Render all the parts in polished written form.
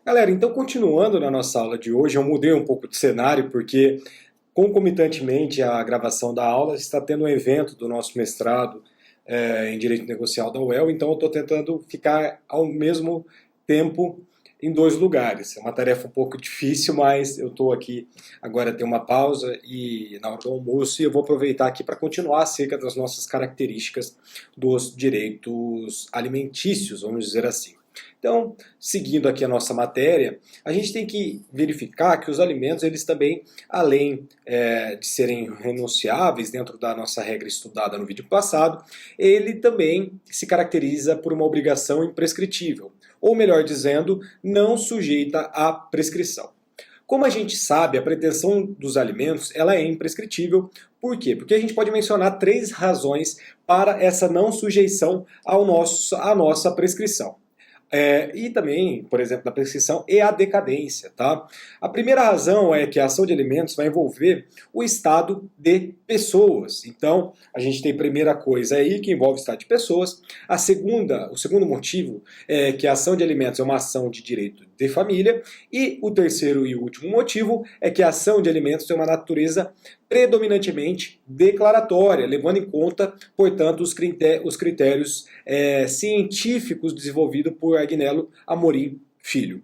Galera, então continuando na nossa aula de hoje, eu mudei um pouco de cenário porque concomitantemente à gravação da aula está tendo um evento do nosso mestrado em Direito Negocial da UEL, então eu estou tentando ficar ao mesmo tempo em dois lugares. É uma tarefa um pouco difícil, mas eu estou aqui agora, tem uma pausa e na hora do almoço, e eu vou aproveitar aqui para continuar acerca das nossas características dos direitos alimentícios, vamos dizer assim. Então, seguindo aqui a nossa matéria, a gente tem que verificar que os alimentos, eles também, além de serem renunciáveis dentro da nossa regra estudada no vídeo passado, ele também se caracteriza por uma obrigação imprescritível, ou melhor dizendo, não sujeita à prescrição. Como a gente sabe, a pretensão dos alimentos ela é imprescritível. Por quê? Porque a gente pode mencionar três razões para essa não sujeição à nossa prescrição. E também, por exemplo, na prescrição e a decadência. Tá? A primeira razão é que a ação de alimentos vai envolver o estado de pessoas. Então, a gente tem a primeira coisa aí que envolve o estado de pessoas. O segundo motivo é que a ação de alimentos é uma ação de direito de família. E o terceiro e último motivo é que a ação de alimentos tem uma natureza predominantemente declaratória, levando em conta, portanto, os critérios científicos desenvolvidos por Agnello Amorim Filho.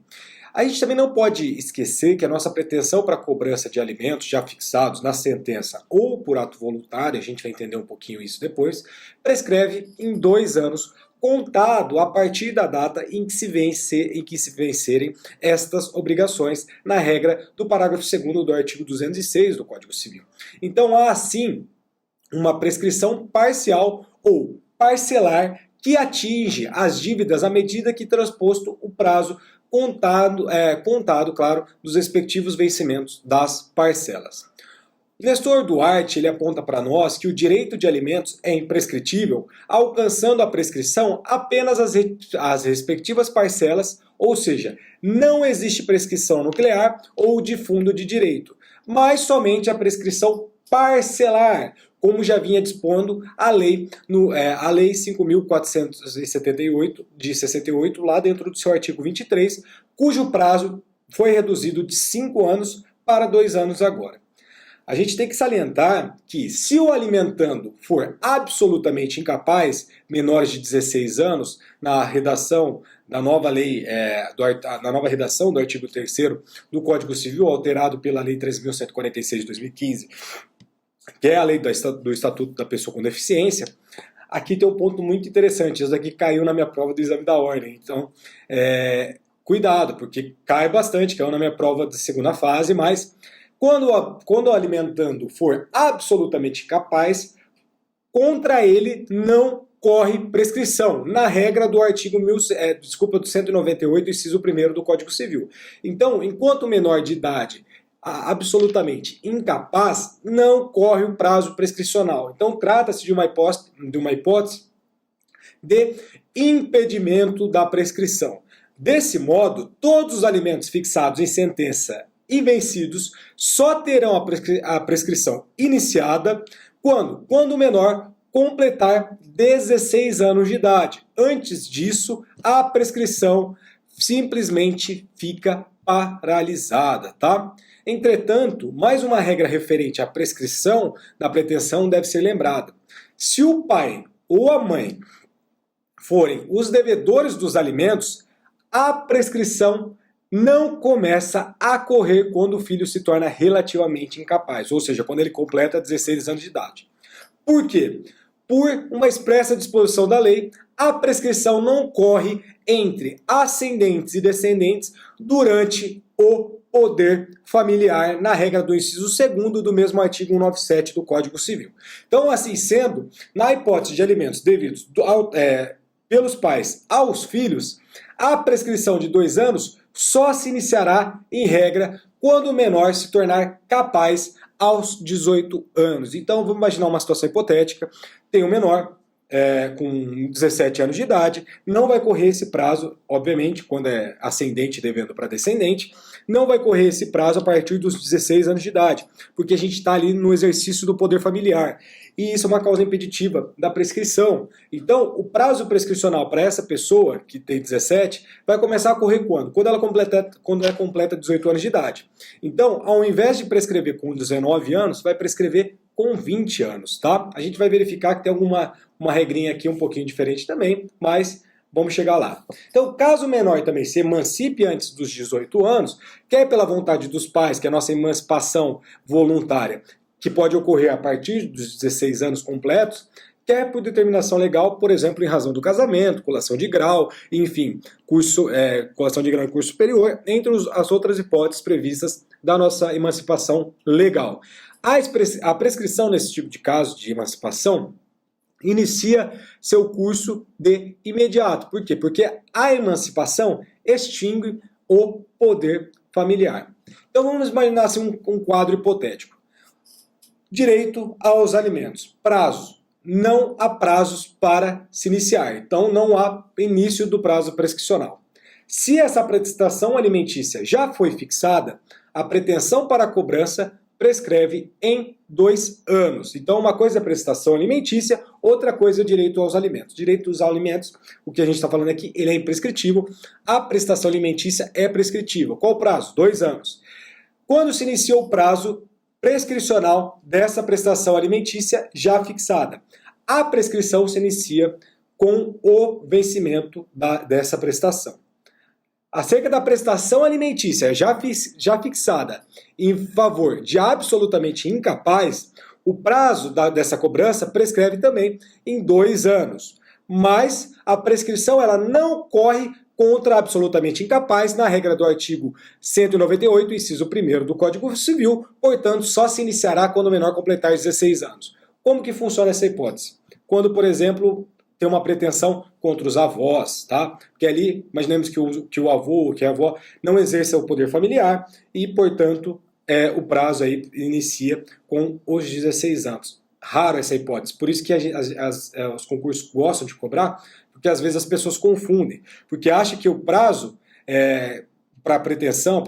A gente também não pode esquecer que a nossa pretensão para a cobrança de alimentos já fixados na sentença ou por ato voluntário, a gente vai entender um pouquinho isso depois, prescreve em 2 anos, contado a partir da data em que se vencerem estas obrigações na regra do parágrafo 2º do artigo 206 do Código Civil. Então há, assim, uma prescrição parcial ou parcelar que atinge as dívidas à medida que transposto o prazo contado, claro, dos respectivos vencimentos das parcelas. O Nestor Duarte ele aponta para nós que o direito de alimentos é imprescritível, alcançando a prescrição apenas as respectivas parcelas, ou seja, não existe prescrição nuclear ou de fundo de direito, mas somente a prescrição parcelar, como já vinha dispondo a lei 5.478 de 68, lá dentro do seu artigo 23, cujo prazo foi reduzido de 5 anos para 2 anos agora. A gente tem que salientar que se o alimentando for absolutamente incapaz, menores de 16 anos, na redação da nova lei, na nova redação do artigo 3º do Código Civil, alterado pela Lei 13.146 de 2015, que é a lei do Estatuto da Pessoa com Deficiência, aqui tem um ponto muito interessante. Isso daqui caiu na minha prova do exame da ordem. Então, cuidado, porque cai bastante, caiu na minha prova da segunda fase, mas quando o alimentando for absolutamente capaz, contra ele não corre prescrição, na regra do artigo do 198, inciso 1º do Código Civil. Então, enquanto o menor de idade absolutamente incapaz, não corre o prazo prescricional. Então, trata-se de uma hipótese de impedimento da prescrição. Desse modo, todos os alimentos fixados em sentença e vencidos só terão a prescrição iniciada quando o menor completar 16 anos de idade. Antes disso, a prescrição simplesmente fica paralisada, tá? Entretanto, mais uma regra referente à prescrição da pretensão deve ser lembrada. Se o pai ou a mãe forem os devedores dos alimentos, a prescrição não começa a correr quando o filho se torna relativamente incapaz, ou seja, quando ele completa 16 anos de idade. Por quê? Por uma expressa disposição da lei, a prescrição não corre entre ascendentes e descendentes durante o poder familiar, na regra do inciso 2º do mesmo artigo 197 do Código Civil. Então, assim sendo, na hipótese de alimentos devidos pelos pais aos filhos, a prescrição de 2 anos só se iniciará, em regra, quando o menor se tornar capaz aos 18 anos. Então, vamos imaginar uma situação hipotética. Tem um menor, com 17 anos de idade, não vai correr esse prazo, obviamente, quando é ascendente devendo para descendente, não vai correr esse prazo a partir dos 16 anos de idade, porque a gente está ali no exercício do poder familiar. E isso é uma causa impeditiva da prescrição. Então, o prazo prescricional para essa pessoa, que tem 17, vai começar a correr quando? Quando ela completa 18 anos de idade. Então, ao invés de prescrever com 19 anos, vai prescrever com 20 anos, tá? A gente vai verificar que tem uma regrinha aqui um pouquinho diferente também, mas vamos chegar lá. Então, caso o menor também se emancipe antes dos 18 anos, quer pela vontade dos pais, que é a nossa emancipação voluntária, que pode ocorrer a partir dos 16 anos completos, quer por determinação legal, por exemplo, em razão do casamento, colação de grau, enfim, colação de grau em curso superior, entre as outras hipóteses previstas da nossa emancipação legal. A prescrição nesse tipo de caso de emancipação inicia seu curso de imediato. Por quê? Porque a emancipação extingue o poder familiar. Então vamos imaginar assim, um quadro hipotético. Direito aos alimentos. Prazos. Não há prazos para se iniciar. Então não há início do prazo prescricional. Se essa prestação alimentícia já foi fixada, a pretensão para a cobrança prescreve em 2 anos. Então, uma coisa é prestação alimentícia, outra coisa é direito aos alimentos. Direito aos alimentos, o que a gente está falando aqui, ele é imprescritível. A prestação alimentícia é prescritível. Qual o prazo? 2 anos. Quando se inicia o prazo prescricional dessa prestação alimentícia já fixada? A prescrição se inicia com o vencimento dessa prestação. Acerca da prestação alimentícia já fixada em favor de absolutamente incapaz, o prazo dessa cobrança prescreve também em 2 anos. Mas a prescrição ela não corre contra absolutamente incapaz na regra do artigo 198, inciso 1º do Código Civil, portanto, só se iniciará quando o menor completar 16 anos. Como que funciona essa hipótese? Quando, por exemplo, tem uma pretensão contra os avós, tá? Porque ali, imaginemos que o avô, que a avó, não exerça o poder familiar e, portanto, o prazo aí inicia com os 16 anos. Raro essa hipótese, por isso que os concursos gostam de cobrar, porque às vezes as pessoas confundem, porque acham que o prazo para a pretensão,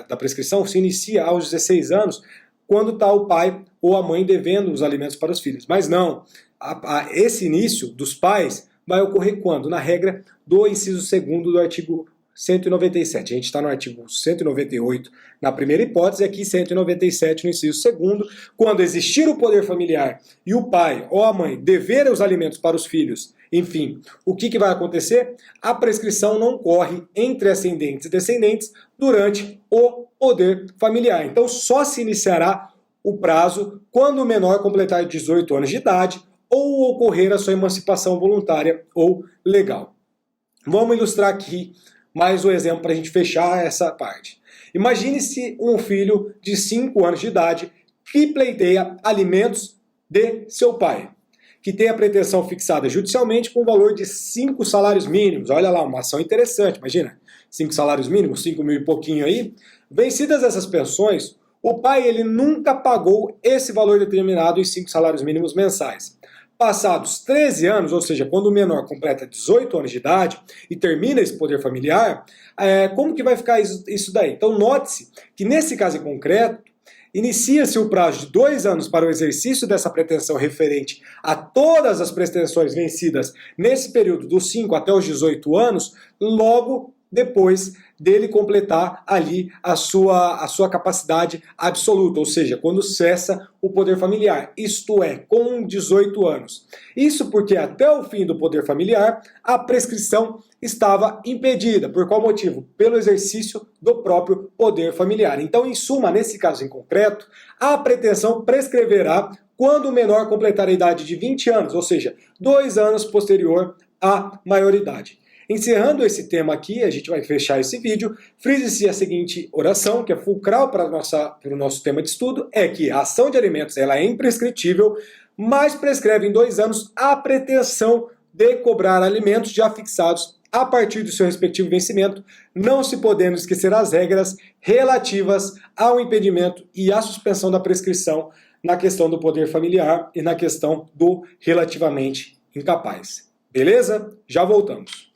da prescrição, se inicia aos 16 anos, quando está o pai ou a mãe devendo os alimentos para os filhos. Mas não, esse início dos pais vai ocorrer quando? Na regra do inciso 2º do artigo 197. A gente está no artigo 198 na primeira hipótese, aqui 197 no inciso 2º. Quando existir o poder familiar e o pai ou a mãe dever os alimentos para os filhos, enfim, o que vai acontecer? A prescrição não corre entre ascendentes e descendentes durante o poder familiar. Então só se iniciará o prazo quando o menor completar 18 anos de idade ou ocorrer a sua emancipação voluntária ou legal. Vamos ilustrar aqui mais um exemplo para a gente fechar essa parte. Imagine-se um filho de 5 anos de idade que pleiteia alimentos de seu pai, que tem a pretensão fixada judicialmente com o valor de 5 salários mínimos. Olha lá, uma ação interessante, imagina, 5 salários mínimos, 5 mil e pouquinho aí. Vencidas essas pensões, o pai ele nunca pagou esse valor determinado em 5 salários mínimos mensais. Passados 13 anos, ou seja, quando o menor completa 18 anos de idade e termina esse poder familiar, como que vai ficar isso daí? Então note-se que nesse caso em concreto, inicia-se o prazo de 2 anos para o exercício dessa pretensão referente a todas as pretensões vencidas nesse período dos 5 até os 18 anos, logo depois dele completar ali a sua capacidade absoluta, ou seja, quando cessa o poder familiar, isto é, com 18 anos. Isso porque até o fim do poder familiar, a prescrição estava impedida. Por qual motivo? Pelo exercício do próprio poder familiar. Então, em suma, nesse caso em concreto, a pretensão prescreverá quando o menor completar a idade de 20 anos, ou seja, 2 anos posterior à maioridade. Encerrando esse tema aqui, a gente vai fechar esse vídeo, frise-se a seguinte oração, que é fulcral para o nosso tema de estudo, é que a ação de alimentos ela é imprescritível, mas prescreve em 2 anos a pretensão de cobrar alimentos já fixados a partir do seu respectivo vencimento, não se podendo esquecer as regras relativas ao impedimento e à suspensão da prescrição na questão do poder familiar e na questão do relativamente incapaz. Beleza? Já voltamos.